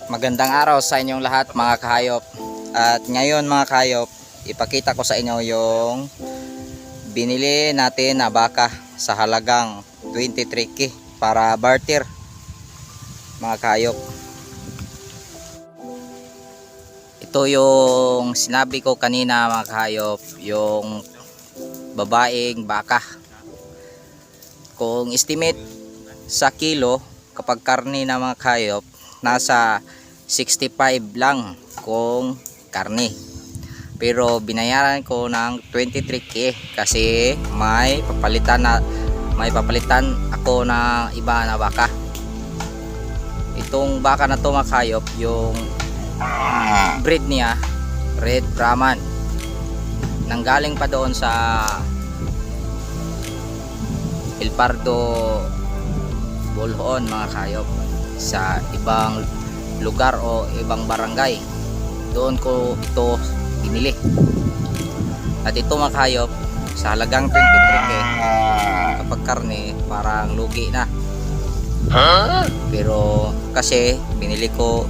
Magandang araw sa inyong lahat mga kahayop. At ngayon mga kahayop, ipakita ko sa inyo yung binili natin na baka sa halagang 23k para barter mga kahayop. Ito yung sinabi ko kanina mga kahayop, yung babaeng baka. Kung estimate sa kilo kapag karne na mga kahayop, nasa 65 lang kung karne. Pero binayaran ko ng 23k kasi may papalitan ako ng iba na baka. Itong baka na to mga kahayop, yung breed niya Red Brahman, nanggaling pa doon sa El Pardo, Bolhon mga kahayop, sa ibang lugar o ibang barangay. Doon ko ito binili. At ito mga kahayop, sa halagang 23k kapag karne parang lugi na. Pero kasi binili ko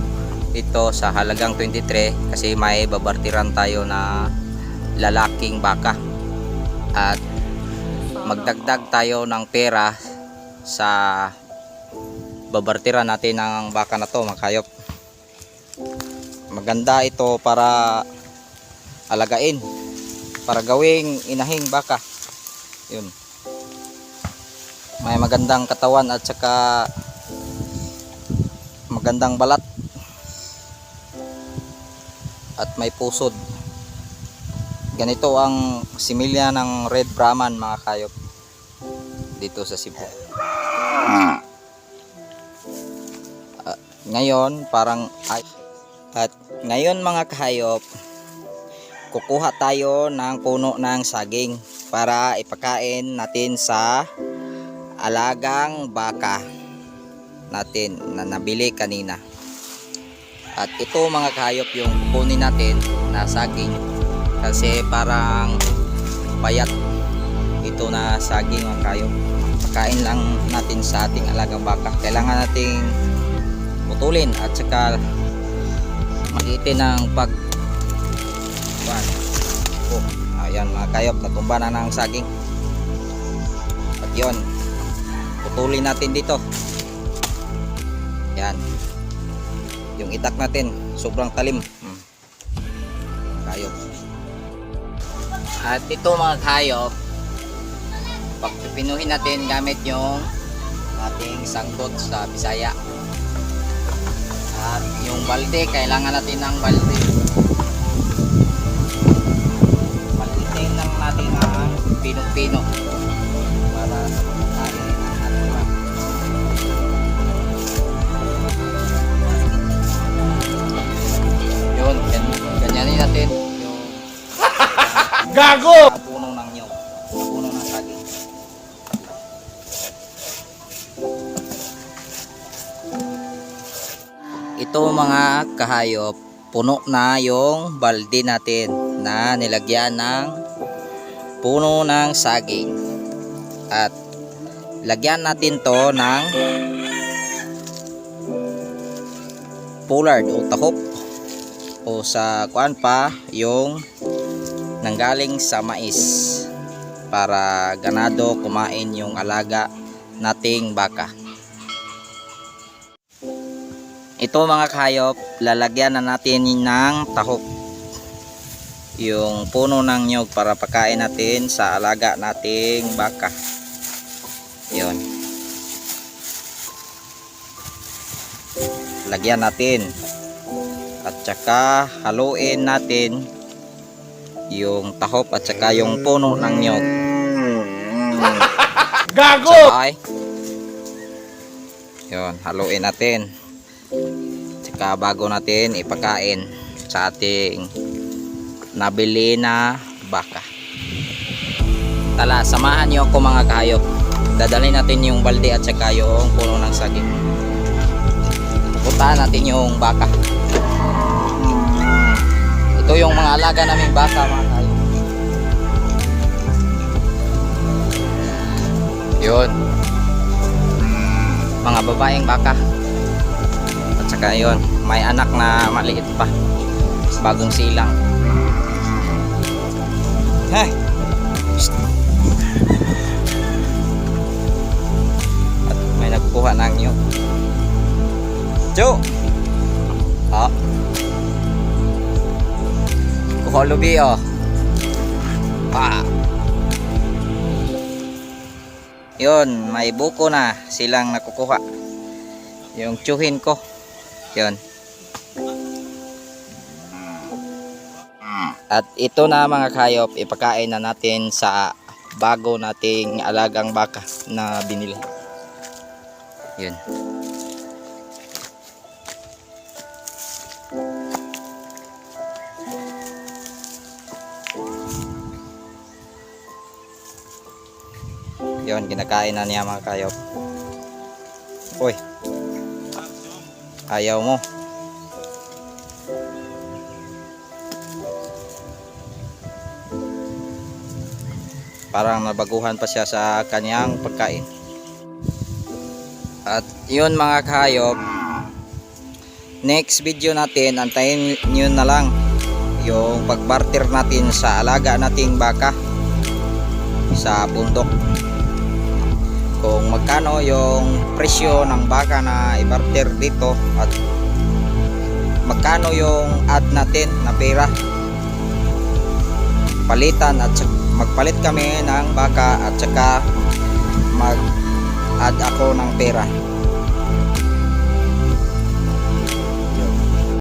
ito sa halagang 23 kasi may babartiran tayo na lalaking baka at magdagdag tayo ng pera sa babartiran natin ng baka na to mga kahayop. Maganda ito para alagain, para gawing inahing baka. Yun, may magandang katawan at saka magandang balat at may pusod. Ganito ang similya ng Red Brahman mga kahayop dito sa Cebu. Ngayon ngayon mga kahayop, kukuha tayo ng puno ng saging para ipakain natin sa alagang baka natin na nabili kanina. At ito mga kahayop yung kukunin natin na saging kasi parang payat ito na saging mga kahayop. Pakain lang natin sa ating alagang baka. Kailangan nating putulin at saka maliitin ng ayan mga kahayop, natumba na ng saging. At yun, putulin natin dito. Yan, yung itak natin sobrang talim kahayop. At ito mga kahayop, pagpipinuhin natin gamit yung ating sangkot sa Bisaya. At yung balde, kailangan natin ng balde. Palitin lang natin ang pino-pino para natin ang ating baka. Yun, ganyanin natin yung gago! Puno ng nyog, puno ng saging. Ito mga kahayop, puno na yung balde natin na nilagyan ng puno ng saging. At lagyan natin to ng pollard o tahop, o sa kuan pa yung nanggaling sa mais para ganado kumain yung alaga nating baka. Ito mga kahayop, lalagyan na natin ng tahop, yung puno ng nyog para pakain natin sa alaga nating baka. Yun, lagyan natin at saka haluin natin yung tahop at saka yung puno ng nyog. Gago! Sabay. Yun, haluin natin. Tsaka bago natin ipakain sa ating nabili na baka. Tala, samahan niyo ako mga kahayop. Dadalhin natin yung balde at saka yung puno ng saging. Pupuntahan natin yung baka. Ito yung mga alaga naming baka mga kahayop. Yun, mga babaeng baka. saka yun, may anak na maliit pa, bagong silang. Hey! At may nagkuha ng nyo. Jo! Oh. Kuha lubi oh. Ah. Yun, may buko na silang nakukuha. Yung tsuhin ko. Yun. At ito na mga kayop, ipakain na natin sa bago nating alagang baka na binili. Yun. Yun, kinakain na niya mga kayop. Uy. Ayaw mo. Parang nabaguhan pa siya sa kanyang pagkain. At yun mga kayop, next video natin, antayin nyo na lang yung pagbarter natin sa alaga nating baka sa bundok. Kung magkano yung presyo ng baka na i-barter dito at magkano yung add natin na pera palitan, at magpalit kami ng baka at saka mag-add ako ng pera.